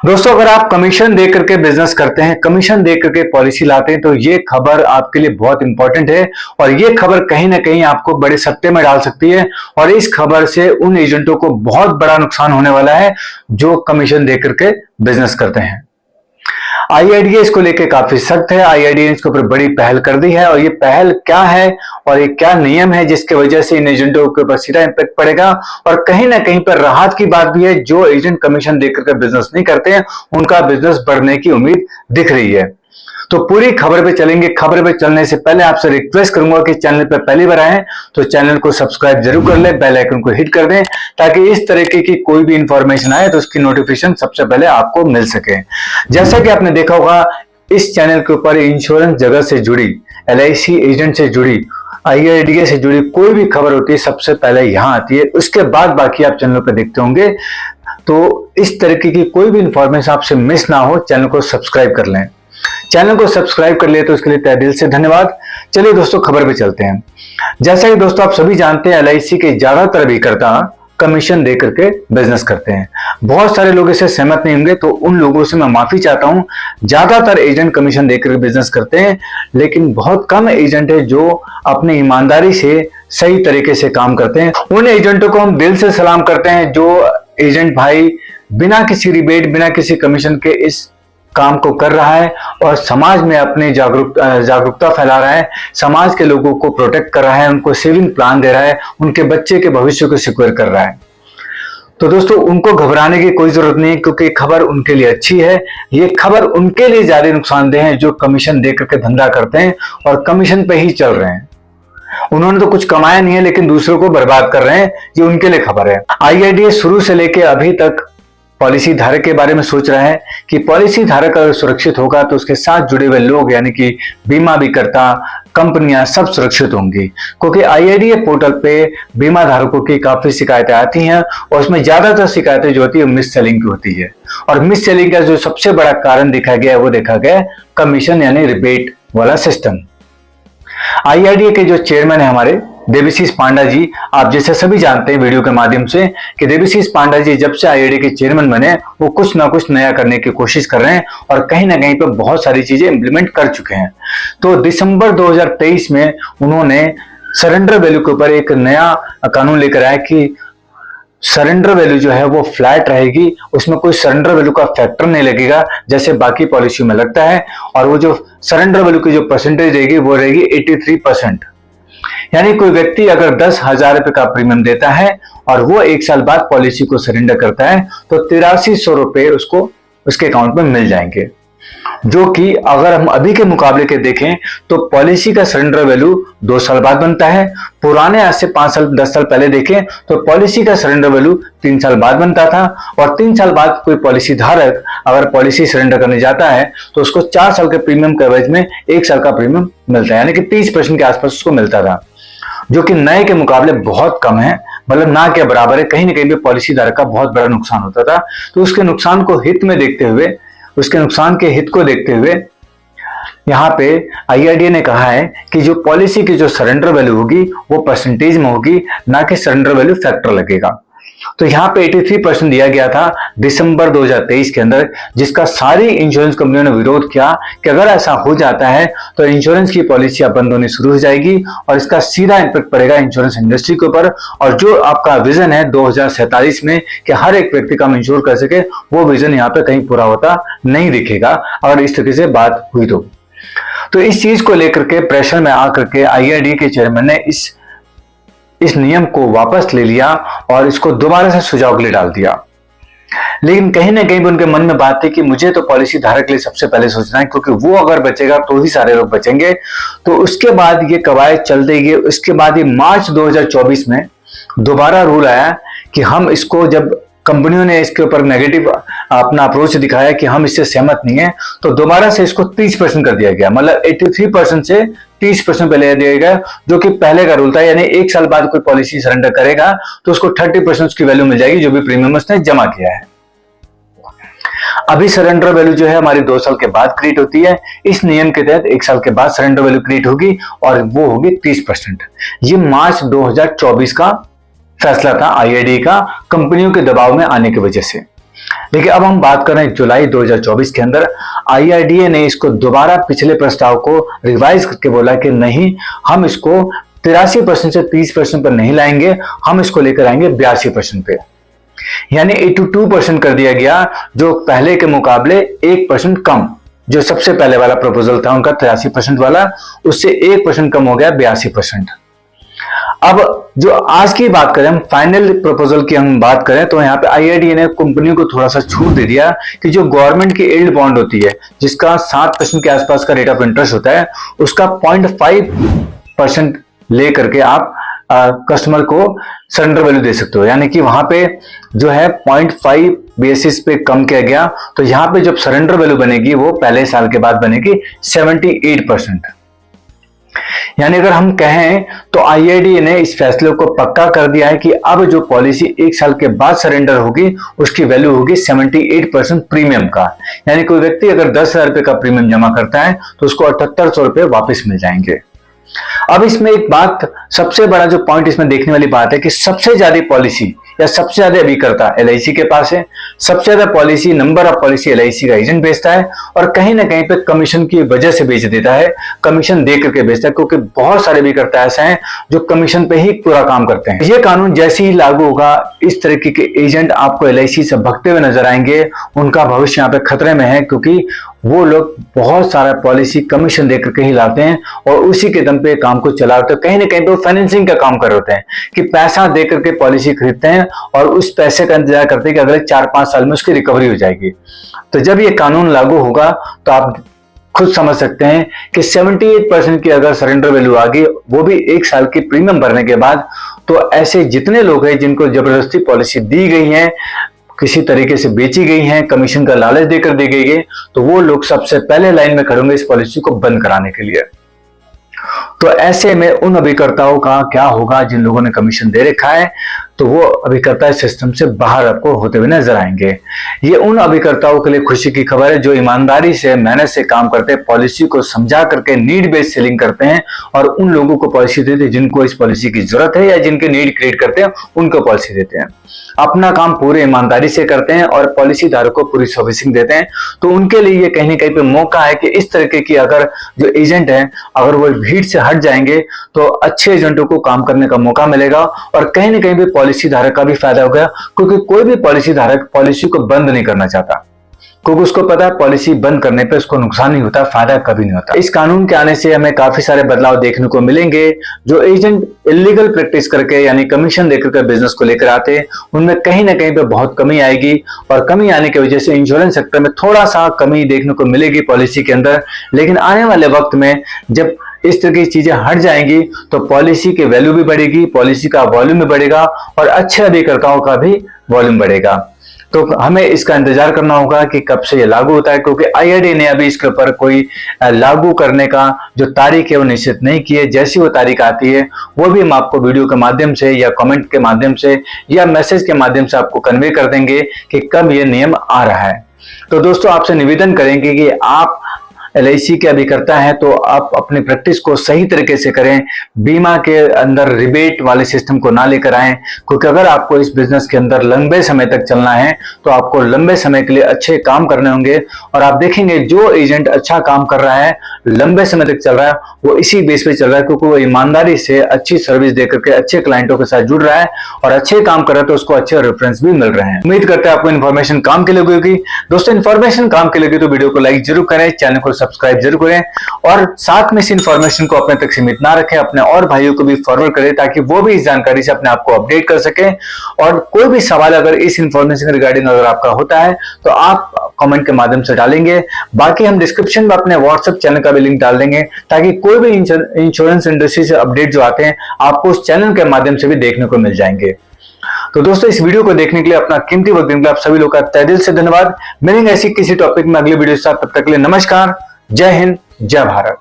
दोस्तों, अगर आप कमीशन दे करके बिजनेस करते हैं, कमीशन दे करके पॉलिसी लाते हैं, तो ये खबर आपके लिए बहुत इंपॉर्टेंट है और ये खबर कहीं ना कहीं आपको बड़े सत्ते में डाल सकती है। और इस खबर से उन एजेंटों को बहुत बड़ा नुकसान होने वाला है जो कमीशन दे करके बिजनेस करते हैं। आईआईडीए इसको लेके काफी सख्त है। आईआईडीए ने इसके ऊपर बड़ी पहल कर दी है और ये पहल क्या है और ये क्या नियम है जिसकी वजह से इन एजेंटों के ऊपर सीधा इंपैक्ट पड़ेगा। और कहीं ना कहीं पर राहत की बात भी है, जो एजेंट कमीशन देकर के बिजनेस नहीं करते हैं उनका बिजनेस बढ़ने की उम्मीद दिख रही है। तो पूरी खबर पे चलेंगे। खबर पे चलने से पहले आपसे रिक्वेस्ट करूंगा कि चैनल पे पहली बार आए तो चैनल को सब्सक्राइब जरूर कर ले, बेल आइकन को हिट कर दें ताकि इस तरीके की कोई भी इंफॉर्मेशन आए तो उसकी नोटिफिकेशन सबसे पहले आपको मिल सके। जैसा कि आपने देखा होगा, इस चैनल के ऊपर इंश्योरेंस जगत से जुड़ी, LIC एजेंट से जुड़ी, आईआईडीए से जुड़ी कोई भी खबर होती है सबसे पहले यहां आती है। उसके बाद बाकी आप चैनल पर देखते होंगे। तो इस तरीके की कोई भी इंफॉर्मेशन आपसे मिस ना हो, चैनल को सब्सक्राइब कर लें। चैनल को सब्सक्राइब कर लिए तो उसके लिए तहे दिल से धन्यवाद। चलिए दोस्तों, खबर पे चलते हैं। जैसा कि दोस्तों आप सभी जानते हैं, LIC के ज्यादातर अभिकर्ता कमीशन दे करके बिजनेस करते हैं। बहुत सारे लोग इससे सहमत नहीं होंगे, तो उन लोगों से मैं माफी चाहता हूं। ज्यादातर एजेंट कमीशन देकर बिजनेस करते हैं, लेकिन बहुत कम एजेंट है जो अपनी ईमानदारी से सही तरीके से काम करते हैं। उन एजेंटों को हम दिल से सलाम करते हैं जो एजेंट भाई बिना किसी रिबेट, बिना किसी कमीशन के इस काम को कर रहा है और समाज में अपनी जागरूकता फैला रहा है, समाज के लोगों को प्रोटेक्ट कर रहा है, उनको सेविंग प्लान दे रहा है, उनके बच्चे के भविष्य को सिक्योर कर रहा है। तो दोस्तों, उनको घबराने की कोई जरूरत नहीं, क्योंकि खबर उनके लिए अच्छी है। ये खबर उनके लिए ज्यादा नुकसानदेह है जो कमीशन दे करके धंधा करते हैं और कमीशन पे ही चल रहे हैं। उन्होंने तो कुछ कमाया नहीं है, लेकिन दूसरों को बर्बाद कर रहे हैं। ये उनके लिए खबर है। आईआईडीए शुरू से लेकर अभी तक पॉलिसी धारक के बारे में सोच रहा है कि पॉलिसी धारक अगर सुरक्षित होगा तो उसके साथ जुड़े हुए लोग, यानी कि बीमा अभिकर्ता, कंपनियां सब सुरक्षित होंगी। क्योंकि आईआईडीए पोर्टल पे बीमा धारकों की काफी शिकायतें आती हैं और उसमें ज्यादातर शिकायतें जो होती है मिस सेलिंग की होती है। और मिस सेलिंग का जो सबसे बड़ा कारण देखा गया है वो देखा गया कमीशन यानी रिबेट वाला सिस्टम। आईआईडीए के जो चेयरमैन है हमारे देवीशीष पांडा जी, आप जैसे सभी जानते हैं वीडियो के माध्यम से कि देवीशीष पांडा जी जब से आईआईडीए के चेयरमैन बने वो कुछ ना कुछ नया करने की कोशिश कर रहे हैं और कहीं ना कहीं पे बहुत सारी चीजें इंप्लीमेंट कर चुके हैं। तो दिसंबर 2023 में उन्होंने सरेंडर वैल्यू के ऊपर एक नया कानून लेकर आया कि सरेंडर वैल्यू जो है वो फ्लैट रहेगी, उसमें कोई सरेंडर वैल्यू का फैक्टर नहीं लगेगा जैसे बाकी पॉलिसी में लगता है। और वो जो सरेंडर वैल्यू की जो परसेंटेज रहेगी वो रहेगी 83%। यानी कोई व्यक्ति अगर 10,000 रुपए का प्रीमियम देता है और वो 1 साल बाद पॉलिसी को सरेंडर करता है तो 8300 रुपए उसको उसके अकाउंट में मिल जाएंगे। जो कि अगर हम अभी के मुकाबले के देखें तो पॉलिसी का सरेंडर वैल्यू 2 साल बाद बनता है। पुराने आज से 5 साल 10 साल पहले देखें तो पॉलिसी का सरेंडर वैल्यू 3 साल बाद बनता था। और 3 साल बाद कोई पॉलिसी धारक अगर पॉलिसी सरेंडर करने जाता है तो उसको 4 साल के प्रीमियम के एवज में 1 साल का प्रीमियम मिलता है, यानी कि 30% के आसपास उसको मिलता था, जो कि नए के मुकाबले बहुत कम है, मतलब ना के बराबर है। कहीं ना कहीं भी पॉलिसी धारक का बहुत बड़ा नुकसान होता था। तो उसके नुकसान को हित में देखते हुए, उसके नुकसान के हित को देखते हुए यहाँ पे आईआईडीए ने कहा है कि जो पॉलिसी की जो सरेंडर वैल्यू होगी वो परसेंटेज में होगी, ना कि सरेंडर वैल्यू फैक्टर लगेगा। तो यहाँ पे 83% दिया गया था दिसंबर 2023 के अंदर, जिसका सारी इंश्योरेंस कंपनियों ने विरोध किया कि अगर ऐसा हो जाता है तो इंश्योरेंस की पॉलिसी बंद होनी शुरू हो जाएगी और इसका सीधा इम्पैक्ट पड़ेगा इंश्योरेंस इंडस्ट्री के ऊपर। और जो आपका विजन है 2047 में कि हर एक व्यक्ति का हम इंश्योर कर सके, वो विजन यहाँ पे कहीं पूरा होता नहीं दिखेगा अगर इस तरीके से बात हुई तो इस चीज को लेकर के प्रेशर में आकर के आईआईडीए के चेयरमैन ने इस नियम को वापस ले लिया और इसको दोबारा से सुझाव के लिए डाल दिया। लेकिन कहीं ना कहीं उनके मन में बात थी कि मुझे तो पॉलिसी धारक के लिए सबसे पहले सोचना है, क्योंकि वो अगर बचेगा तो ही सारे लोग बचेंगे। तो उसके बाद ये कवायद चल देगी। उसके बाद ये मार्च 2024 में दोबारा रूल आया कि हम इसको, जब कंपनियों ने इसके ऊपर नेगेटिव अपना अप्रोच दिखाया कि हम इससे सहमत नहीं है, तो दोबारा से इसको 30% कर दिया गया। मतलब 83% से 30% पे ले दिया गया, जो कि पहले का रूल था। यानी 1 साल बाद कोई पॉलिसी सरेंडर करेगा तो उसको 30% की वैल्यू मिल जाएगी जो भी प्रीमियम उसने जमा किया है। अभी सरेंडर वैल्यू जो है हमारी 2 साल के बाद क्रिएट होती है। इस नियम के तहत 1 साल के बाद सरेंडर वैल्यू क्रिएट होगी और वो होगी 30%। ये मार्च 2024 का फैसला था आईआईडीए का, कंपनियों के दबाव में आने की वजह से। लेकिन अब हम बात कर रहे हैं जुलाई 2024 के अंदर IRDA ने इसको दोबारा पिछले प्रस्ताव को रिवाइज करके बोला कि नहीं, हम इसको 83% से 30% पर नहीं लाएंगे, हम इसको लेकर आएंगे 82% पे, यानी 82% कर दिया गया, जो पहले के मुकाबले 1% कम। जो सबसे पहले वाला प्रपोजल था उनका 83% वाला, उससे 1% कम हो गया 82%। अब जो आज की बात करें, हम फाइनल प्रपोजल की हम बात करें, तो यहाँ पे IRDA ने कंपनियों को थोड़ा सा छूट दे दिया कि जो गवर्नमेंट की यील्ड बॉन्ड होती है, जिसका 7% के आसपास का रेट ऑफ इंटरेस्ट होता है, उसका 0.5% ले करके आप कस्टमर को सरेंडर वैल्यू दे सकते हो। यानी कि वहां पे जो है 0.5 बेसिस पे कम किया गया, तो यहां पे जब सरेंडर वैल्यू बनेगी वो पहले साल के बाद बनेगी 78%। यानी अगर हम कहें तो IRDA ने इस फैसले को पक्का कर दिया है कि अब जो पॉलिसी 1 साल के बाद सरेंडर होगी उसकी वैल्यू होगी 78% प्रीमियम का। यानी कोई व्यक्ति अगर 10,000 रुपए का प्रीमियम जमा करता है तो उसको 7800 रुपए वापस मिल जाएंगे। अब इसमें एक बात, सबसे बड़ा जो पॉइंट इसमें देखने वाली बात है कि सबसे ज्यादा पॉलिसी या सबसे ज्यादा अभिकर्ता LIC के पास है। सबसे ज्यादा policy, number of policy LIC का एजेंट बेचता है और कहीं ना कहीं पे कमीशन की वजह से बेच देता है, कमीशन दे करके बेचता है, क्योंकि बहुत सारे अभिकर्ता ऐसे हैं जो कमीशन पे ही पूरा काम करते हैं। ये कानून जैसे ही लागू होगा, इस तरीके के एजेंट आपको LIC से भगते हुए नजर आएंगे। उनका भविष्य यहाँ पे खतरे में है, क्योंकि वो लोग बहुत सारा पॉलिसी कमीशन देकर के ही लाते हैं और उसी के दम पे काम को चलाते हैं। कहीं ना कहीं पे वो फाइनेंसिंग का काम कर रहे होते हैं कि पैसा देकर के पॉलिसी खरीदते हैं और उस पैसे का इंतजार करते हैं कि अगले 4-5 साल में उसकी रिकवरी हो जाएगी। तो जब ये कानून लागू होगा तो आप खुद समझ सकते हैं कि 78% की अगर सरेंडर वैल्यू आ गई, वो भी 1 साल की प्रीमियम भरने के बाद, तो ऐसे जितने लोग हैं जिनको जबरदस्ती पॉलिसी दी गई है, किसी तरीके से बेची गई हैं, कमीशन का लालच देकर दी गई है, तो वो लोग सबसे पहले लाइन में खड़े होंगे इस पॉलिसी को बंद कराने के लिए। तो ऐसे में उन अभिकर्ताओं का क्या होगा जिन लोगों ने कमीशन दे रखा है, तो वो अभिकर्ता इस सिस्टम से बाहर आपको होते हुए नजर आएंगे। ये उन अभिकर्ताओं के लिए खुशी की खबर है जो ईमानदारी से, मेहनत से काम करते हैं, पॉलिसी को समझा करके नीड बेस्ड सेलिंग करते हैं और उन लोगों को पॉलिसी देते हैं जिनको इस पॉलिसी की जरूरत है या जिनके नीड क्रिएट करते हैं उनको पॉलिसी देते हैं। अपना काम पूरे ईमानदारी से करते हैं और पॉलिसी धारक को पूरी सर्विसिंग देते हैं। तो उनके लिए ये कहीं ना कहीं पे मौका है कि इस तरीके की अगर जो एजेंट है, अगर वो भीड़ से हट जाएंगे तो अच्छे एजेंटों को काम करने का मौका मिलेगा और कहीं ना कहीं भी पॉलिसी धारक का भी फायदा होगा, क्योंकि कोई भी पॉलिसी धारक पॉलिसी को बंद नहीं करना चाहता, क्योंकि उसको पता है पॉलिसी बंद करने पे उसको नुकसान नहीं होता, फायदा कभी नहीं होता। इस कानून के आने से हमें काफी सारे बदलाव देखने को मिलेंगे। जो एजेंट इलीगल प्रैक्टिस करके यानी कमीशन देकर के बिजनेस को लेकर आते हैं, उनमें कहीं ना कहीं पे बहुत कमी आएगी और कमी आने की वजह से इंश्योरेंस सेक्टर में थोड़ा सा कमी देखने को मिलेगी पॉलिसी के अंदर। लेकिन आने वाले वक्त में जब इस तरह की चीजें हट जाएंगी तो पॉलिसी की वैल्यू भी बढ़ेगी, पॉलिसी का वॉल्यूम भी बढ़ेगा और अच्छे अभिकर्ताओं का भी वॉल्यूम बढ़ेगा। तो हमें इसका इंतजार करना होगा कि कब से ये लागू होता है, क्योंकि IRDA ने अभी इसके ऊपर कोई लागू करने का जो तारीख है वो निश्चित नहीं की है। जैसी वो तारीख आती है वो भी हम आपको वीडियो के माध्यम से या कमेंट के माध्यम से या मैसेज के माध्यम से आपको कन्वे कर देंगे कि कब ये नियम आ रहा है। तो दोस्तों, आपसे निवेदन करेंगे कि आप LIC के अभिकर्ता हैं तो आप अपनी प्रैक्टिस को सही तरीके से करें, बीमा के अंदर रिबेट वाले सिस्टम को ना लेकर आएं, क्योंकि अगर आपको इस बिजनेस के अंदर लंबे समय तक चलना है तो आपको लंबे समय के लिए अच्छे काम करने होंगे। और आप देखेंगे जो एजेंट अच्छा काम कर रहा है, लंबे समय तक चल रहा है, वो इसी बेस पे चल रहा है क्योंकि वो ईमानदारी से अच्छी सर्विस देकर के अच्छे क्लाइंटों के साथ जुड़ रहा है और अच्छे काम कर रहा है, तो उसको अच्छे रेफरेंस भी मिल रहे हैं। उम्मीद करते हैं आपको इन्फॉर्मेशन काम के लिए होगी। दोस्तों, इन्फॉर्मेशन काम के लिए तो वीडियो को लाइक जरूर करें, चैनल को सब्सक्राइब जरूर करें और साथ में इस इंफॉर्मेशन को अपने तक सीमित ना रखें, अपने और भाइयों को भी फॉरवर्ड करें ताकि वो भी इस जानकारी से अपने आप को अपडेट कर सकें। और कोई भी सवाल अगर इस इंफॉर्मेशन रिगार्डिंग अगर आपका होता है तो आप कमेंट के माध्यम से डालेंगे। बाकी हम डिस्क्रिप्शन में अपने व्हाट्सएप चैनल का भी लिंक डाल देंगे ताकि कोई भी इंश्योरेंस इंडस्ट्री से अपडेट जो आते हैं आपको उस चैनल के माध्यम से भी देखने को मिल जाएंगे। तो दोस्तों, इस वीडियो को देखने के लिए, अपना कीमती वक्त देने के लिए आप सभी लोगों का तहे दिल से धन्यवाद। मिलेंगे ऐसी किसी टॉपिक में अगले वीडियो के साथ, तब तक के लिए नमस्कार, जय हिंद, जय भारत।